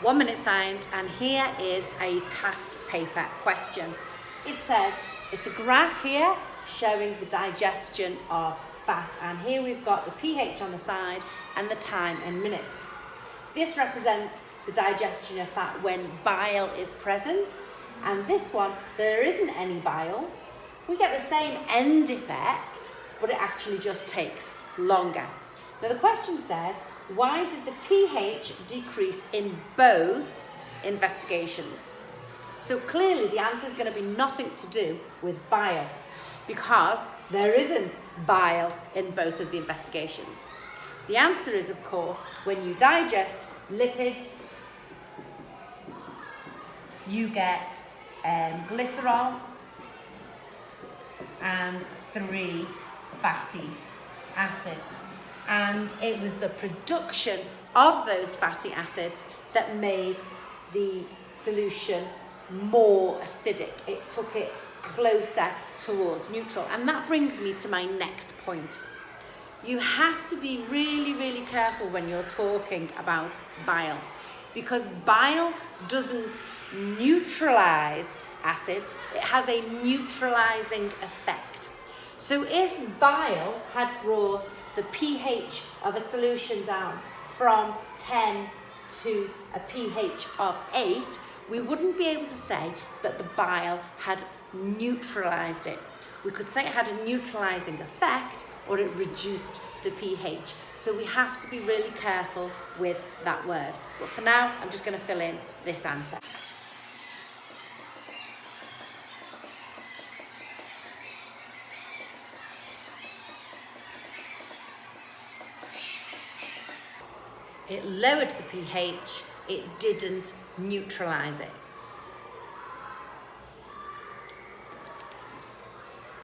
1 minute science, and here is a past paper question. It says, it's a graph here showing the digestion of fat, and here we've got the pH on the side and the time in minutes. This represents the digestion of fat when bile is present, and this one, there isn't any bile. We get the same end effect, but it actually just takes longer. Now the question says, why did the pH decrease in both investigations? So clearly the answer is going to be nothing to do with bile, because there isn't bile in both of the investigations. The answer is, of course, when you digest lipids, you get glycerol and 3 fatty acids. And it was the production of those fatty acids that made the solution more acidic. It took it closer towards neutral. And that brings me to my next point. You have to be really, really careful when you're talking about bile, because bile doesn't neutralize acids, it has a neutralizing effect. So if bile had brought the pH of a solution down from 10 to a pH of 8, we wouldn't be able to say that the bile had neutralized it. We could say it had a neutralizing effect, or it reduced the pH. So we have to be really careful with that word. But for now, I'm just going to fill in this answer. It lowered the pH, it didn't neutralize it.